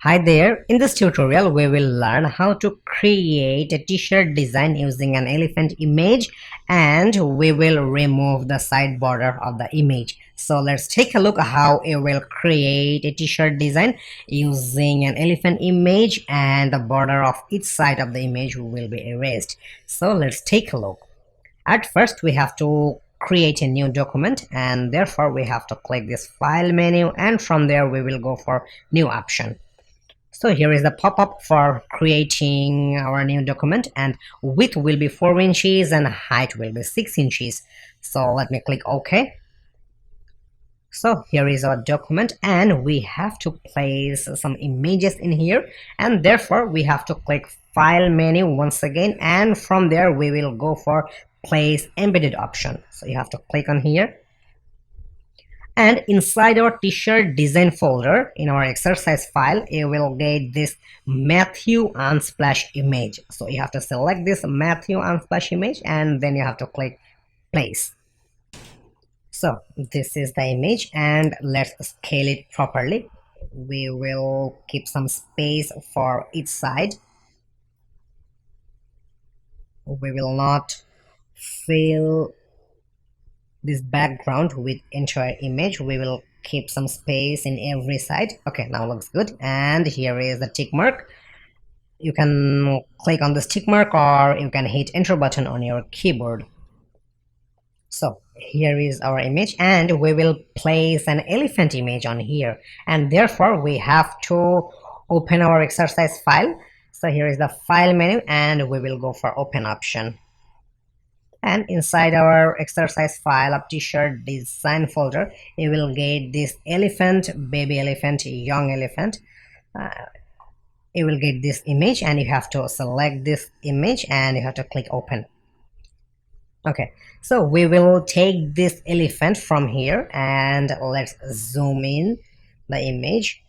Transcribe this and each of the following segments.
Hi there, in this tutorial we will learn how to create a t-shirt design using an elephant image, and we will remove the side border of the image. So let's take a look at how you will create a t-shirt design using an elephant image, and the border of each side of the image will be erased. So let's take a look. At first we have to create a new document, and therefore we have to click this file menu, and from there we will go for new option. So here is the pop-up for creating our new document, and width will be 4 inches and height will be 6 inches. So let me click OK. So here is our document, and we have to place some images in here, and therefore we have to click file menu once again, and from there we will go for place embedded option. So you have to click on here, and inside our t-shirt design folder in our exercise file you will get this Matthew Unsplash image. So you have to select this Matthew Unsplash image, and then you have to click place. So this is the image, and let's scale it properly. We will keep some space for each side. We will not fill this background with entire image. We will keep some space in every side. Okay, now looks good. And here is the tick mark. You can click on this tick mark, or you can hit enter button on your keyboard. So here is our image, and we will place an elephant image on here, and therefore we have to open our exercise file. So here is the file menu, and we will go for open option. And inside our exercise file of t-shirt design folder you will get this elephant, baby elephant, young elephant. You will get this image, and you have to select this image and you have to click open. Okay, so we will take this elephant from here, and let's zoom in the image.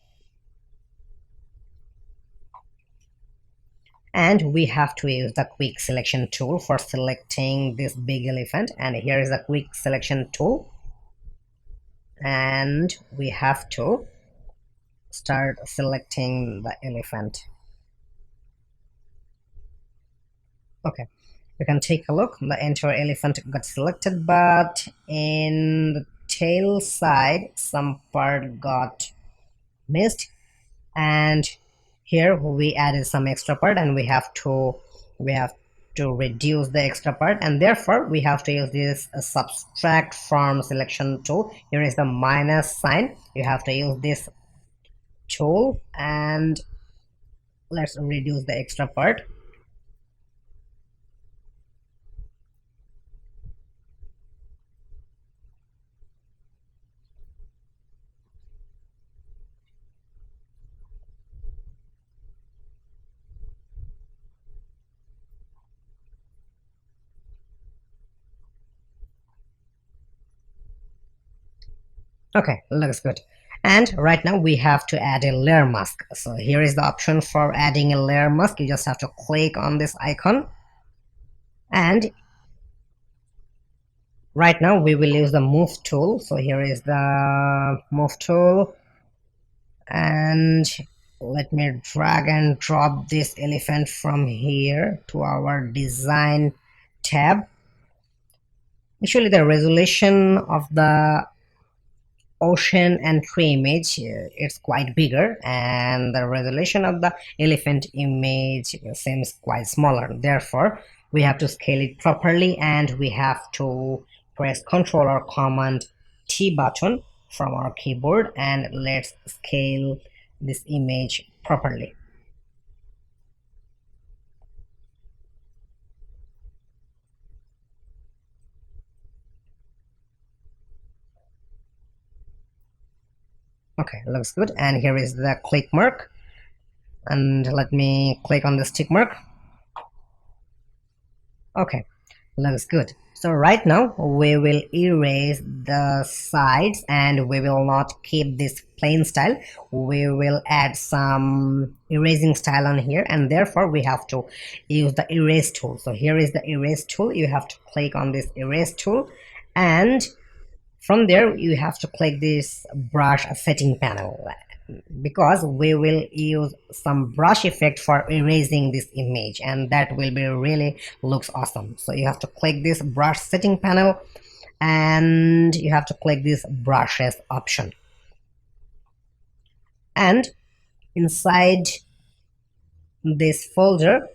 And we have to use the quick selection tool for selecting this big elephant, and here is the quick selection tool, and we have to start selecting the elephant. Okay, you can take a look. The entire elephant got selected, but in the tail side some part got missed, and here we added some extra part, and we have to reduce the extra part, and therefore we have to use this subtract from selection tool. Here is the minus sign. You have to use this tool, and let's reduce the extra part. Okay, looks good. And right now we have to add a layer mask. So here is the option for adding a layer mask. You just have to click on this icon, and right now we will use the move tool. So here is the move tool, and let me drag and drop this elephant from here to our design tab. Actually the resolution of the ocean and tree image it's quite bigger, and the resolution of the elephant image seems quite smaller. Therefore we have to scale it properly, and we have to press Ctrl or Command T button from our keyboard, and let's scale this image properly. Okay, looks good. And here is the click mark, and let me click on this tick mark. Okay, looks good. So right now we will erase the sides, and we will not keep this plain style. We will add some erasing style on here, and therefore we have to use the erase tool. So here is the erase tool. You have to click on this erase tool, and from there you have to click this brush setting panel. because we will use some brush effect for erasing this image, and that will be really looks awesome. So you have to click this brush setting panel, and you have to click this brushes option, and inside this folder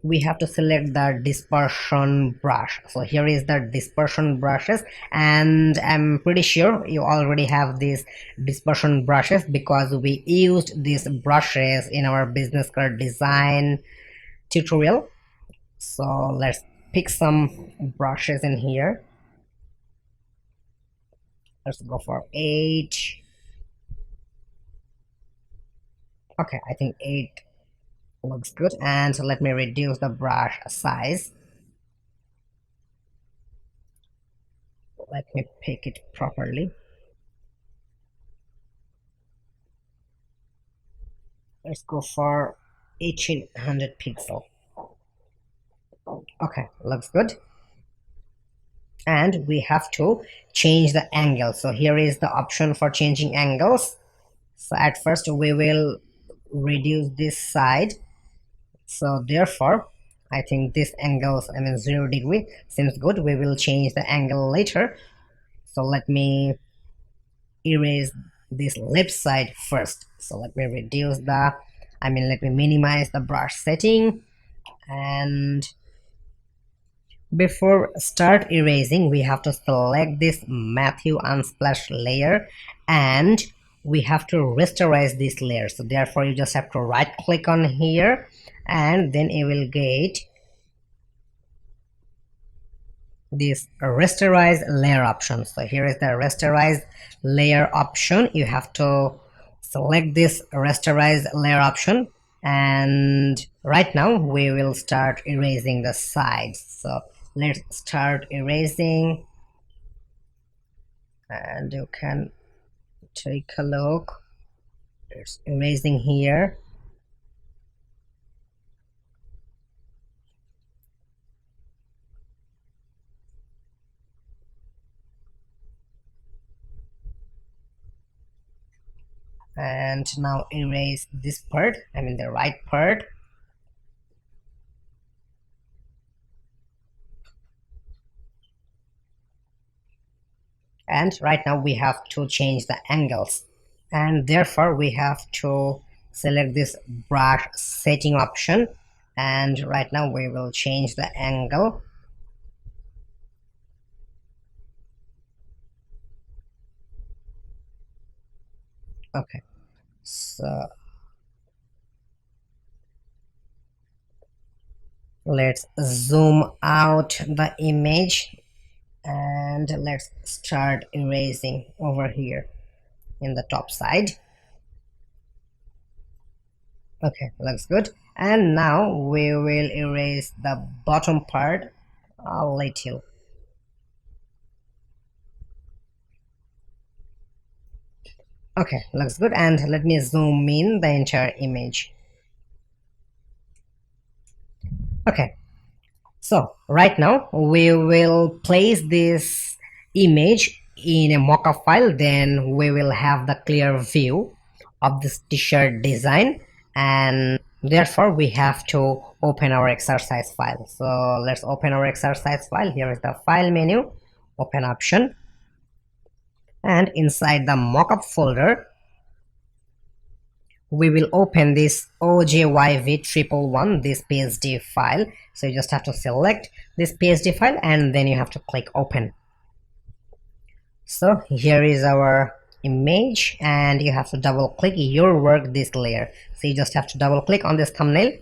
we have to select the dispersion brush. So here is the dispersion brushes, and I'm pretty sure you already have these dispersion brushes because we used these brushes in our business card design tutorial. So let's pick some brushes in here. Let's go for 8. Okay, I think 8 looks good, and let me reduce the brush size. Let me pick it properly. Let's go for 1800 pixel. Okay, looks good. And we have to change the angle. So here is the option for changing angles. So at first we will reduce this side. So therefore, I think this angles, I mean 0 degree seems good. We will change the angle later. So let me erase this left side first. So let me reduce the, I mean let me minimize the brush setting, and before start erasing we have to select this Matthew Unsplash layer, and we have to rasterize this layer. So therefore you just have to right click on here, and then you will get this rasterize layer option. So here is the rasterize layer option. You have to select this rasterize layer option, and right now we will start erasing the sides. So let's start erasing, and you can take a look. It's erasing here. And now erase this part, I mean the right part. And right now we have to change the angles, and therefore we have to select this brush setting option, and right now we will change the angle. Okay, so let's zoom out the image, and let's start erasing over here in the top side. Okay, looks good. And now we will erase the bottom part a little. Okay, looks good. And let me zoom in the entire image. Okay, so right now we will place this image in a mockup file, then we will have the clear view of this t-shirt design, and therefore we have to open our exercise file. So let's open our exercise file. Here is the file menu, open option, and inside the mockup folder we will open this OJYV111, this PSD file. So you just have to select this PSD file, and then you have to click open. So here is our image, and you have to double click your work this layer. So you just have to double click on this thumbnail,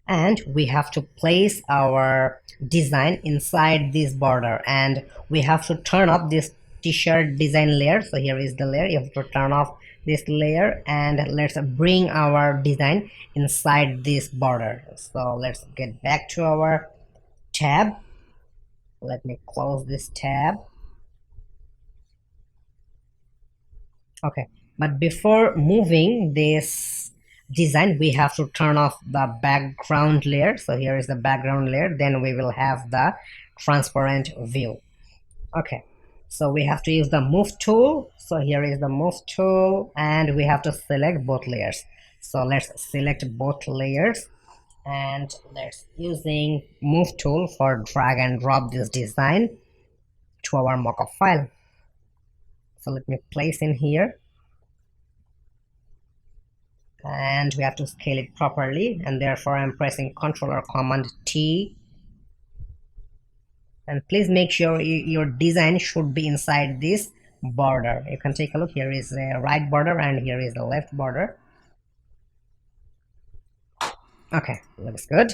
and we have to place our design inside this border, and we have to turn off this t-shirt design layer. So here is the layer, you have to turn off this layer, and let's bring our design inside this border. So let's get back to our tab. Let me close this tab. Okay, but before moving this design we have to turn off the background layer. So here is the background layer, then we will have the transparent view. Okay, So we have to use the move tool. So here is the move tool and we have to select both layers. So let's select both layers and let's using move tool for drag and drop this design to our mockup file. So let me place in here and we have to scale it properly, and therefore I'm pressing Ctrl or Command T. And please make sure your design should be inside this border. You can take a look. Here is a right border and here is the left border. Okay, looks good.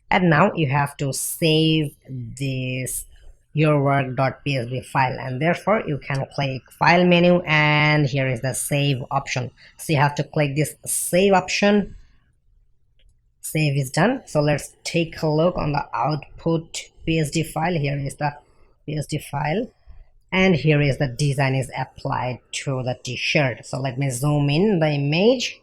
And now you have to save this your work.psd file, and therefore you can click file menu and here is the save option. So you have to click this save option. Save is done. So let's take a look on the output psd file. Here is the psd file and here is the design is applied to the t-shirt. So let me zoom in the image.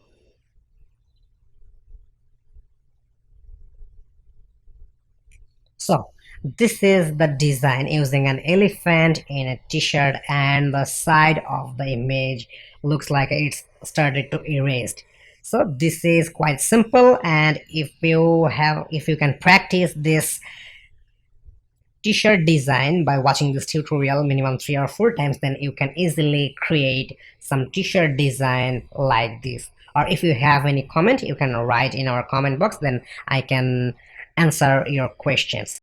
So this is the design using an elephant in a t-shirt, and the side of the image looks like it's started to erased. So this is quite simple, and if you can practice this t-shirt design by watching this tutorial minimum 3 or 4 times, then you can easily create some t-shirt design like this. Or if you have any comment, you can write in our comment box, then I can answer your questions.